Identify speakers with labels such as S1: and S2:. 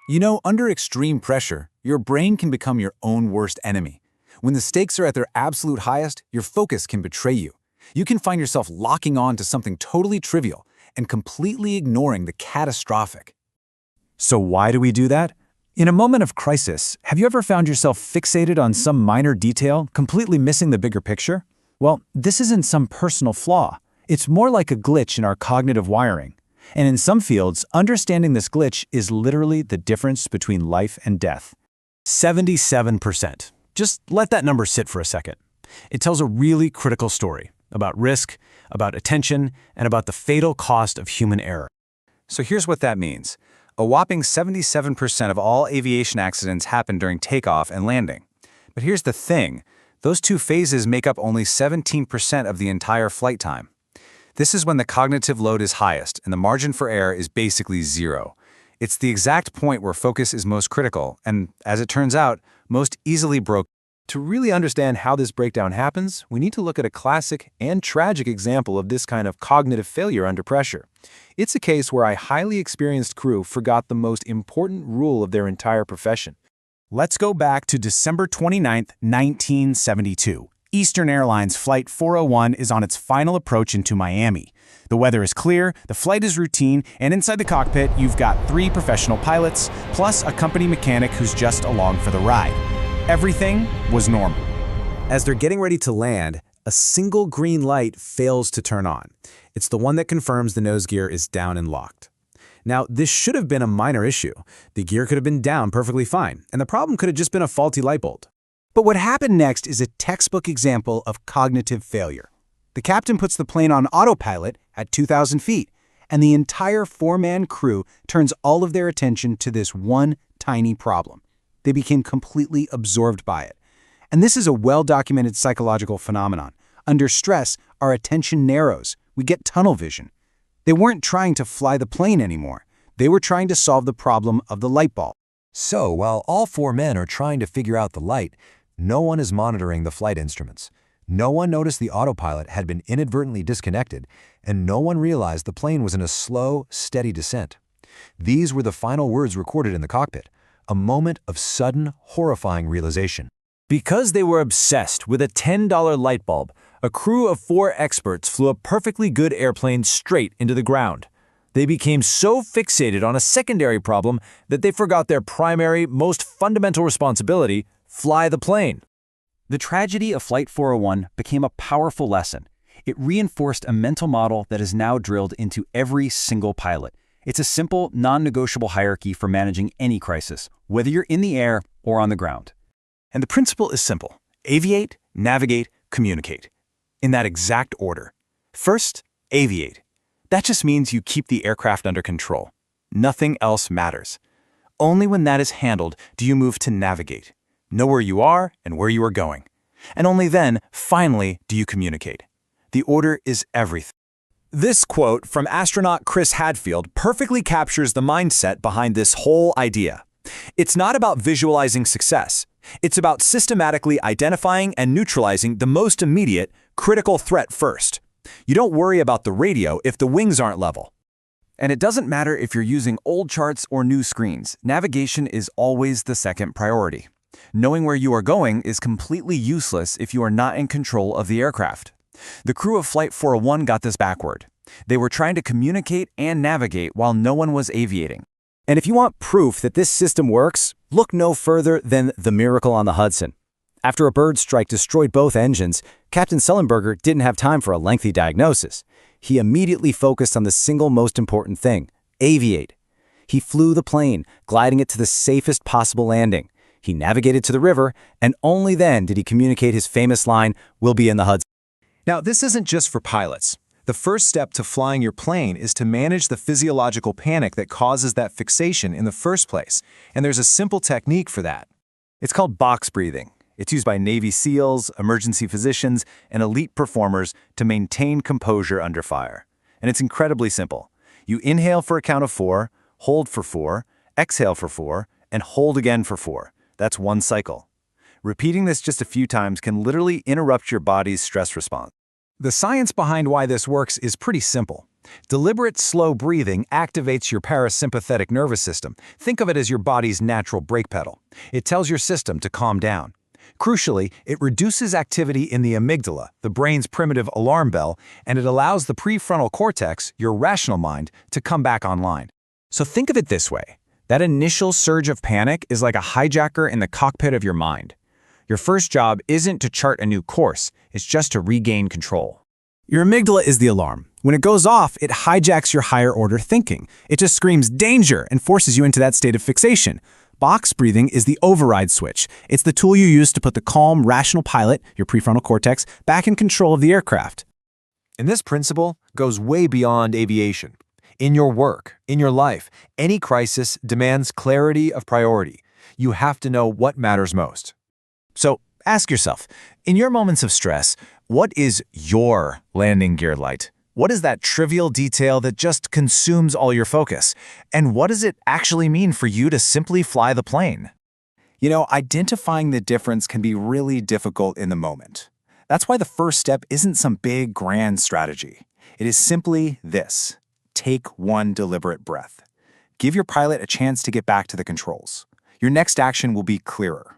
S1: You know, under extreme pressure, your brain can become your own worst enemy. When the stakes are at their absolute highest, your focus can betray you. You can find yourself locking on to something totally trivial and completely ignoring the catastrophic. So why do we do that? In a moment of crisis, have you ever found yourself fixated on some minor detail, completely missing the bigger picture? Well, this isn't some personal flaw. It's more like a glitch in our cognitive wiring. And in some fields, understanding this glitch is literally the difference between life and death. 77%. Just let that number sit for a second. It tells a really critical story about risk, about attention, and about the fatal cost of human error. So here's what that means. A whopping 77% of all aviation accidents happen during takeoff and landing. But here's the thing. Those two phases make up only 17% of the entire flight time. This is when the cognitive load is highest and the margin for error is basically zero. It's the exact point where focus is most critical and, as it turns out, most easily broken. To really understand how this breakdown happens, we need to look at a classic and tragic example of this kind of cognitive failure under pressure. It's a case where a highly experienced crew forgot the most important rule of their entire profession. Let's go back to December 29, 1972. Eastern Airlines Flight 401 is on its final approach into Miami. The weather is clear, the flight is routine, and inside the cockpit, you've got 3 professional pilots, plus a company mechanic who's just along for the ride. Everything was normal. As they're getting ready to land, a single green light fails to turn on. It's the one that confirms the nose gear is down and locked. Now, this should have been a minor issue. The gear could have been down perfectly fine, and the problem could have just been a faulty light bulb. But what happened next is a textbook example of cognitive failure. The captain puts the plane on autopilot at 2,000 feet, and the entire 4-man crew turns all of their attention to this one tiny problem. They became completely absorbed by it. And this is a well-documented psychological phenomenon. Under stress, our attention narrows. We get tunnel vision. They weren't trying to fly the plane anymore. They were trying to solve the problem of the light bulb.
S2: So, while all 4 men are trying to figure out the light, no one is monitoring the flight instruments. No one noticed the autopilot had been inadvertently disconnected, and no one realized the plane was in a slow, steady descent. These were the final words recorded in the cockpit. A moment of sudden, horrifying realization.
S3: Because they were obsessed with a $10 light bulb, a crew of 4 experts flew a perfectly good airplane straight into the ground. They became so fixated on a secondary problem that they forgot their primary, most fundamental responsibility: fly the plane.
S4: The tragedy of Flight 401 became a powerful lesson. It reinforced a mental model that is now drilled into every single pilot. It's a simple, non-negotiable hierarchy for managing any crisis, whether you're in the air or on the ground.
S1: And the principle is simple. Aviate, navigate, communicate. In that exact order. First, aviate. That just means you keep the aircraft under control. Nothing else matters. Only when that is handled do you move to navigate. Know where you are and where you are going. And only then, finally, do you communicate. The order is everything.
S3: This quote from astronaut Chris Hadfield perfectly captures the mindset behind this whole idea. It's not about visualizing success. It's about systematically identifying and neutralizing the most immediate, critical threat first. You don't worry about the radio if the wings aren't level.
S4: And it doesn't matter if you're using old charts or new screens, navigation is always the second priority. Knowing where you are going is completely useless if you are not in control of the aircraft. The crew of Flight 401 got this backward. They were trying to communicate and navigate while no one was aviating.
S3: And if you want proof that this system works, look no further than the miracle on the Hudson. After a bird strike destroyed both engines, Captain Sullenberger didn't have time for a lengthy diagnosis. He immediately focused on the single most important thing: aviate. He flew the plane, gliding it to the safest possible landing. He navigated to the river, and only then did he communicate his famous line, "We'll be in the Hudson."
S5: Now, this isn't just for pilots. The first step to flying your plane is to manage the physiological panic that causes that fixation in the first place, and there's a simple technique for that. It's called box breathing. It's used by Navy SEALs, emergency physicians, and elite performers to maintain composure under fire. And it's incredibly simple. You inhale for a count of 4, hold for 4, exhale for 4, and hold again for 4. That's one cycle. Repeating this just a few times can literally interrupt your body's stress response. The science behind why this works is pretty simple.
S2: Deliberate, slow breathing activates your parasympathetic nervous system. Think of it as your body's natural brake pedal. It tells your system to calm down. Crucially, it reduces activity in the amygdala, the brain's primitive alarm bell, and it allows the prefrontal cortex, your rational mind, to come back online.
S1: So think of it this way. That initial surge of panic is like a hijacker in the cockpit of your mind. Your first job isn't to chart a new course, it's just to regain control. Your amygdala is the alarm. When it goes off, it hijacks your higher order thinking. It just screams danger and forces you into that state of fixation. Box breathing is the override switch. It's the tool you use to put the calm, rational pilot, your prefrontal cortex, back in control of the aircraft.
S2: And this principle goes way beyond aviation. In your work, in your life, any crisis demands clarity of priority. You have to know what matters most.
S1: So ask yourself, in your moments of stress, what is your landing gear light? What is that trivial detail that just consumes all your focus? And what does it actually mean for you to simply fly the plane? You know, identifying the difference can be really difficult in the moment. That's why the first step isn't some big, grand strategy. It is simply this. Take one deliberate breath. Give your pilot a chance to get back to the controls. Your next action will be clearer.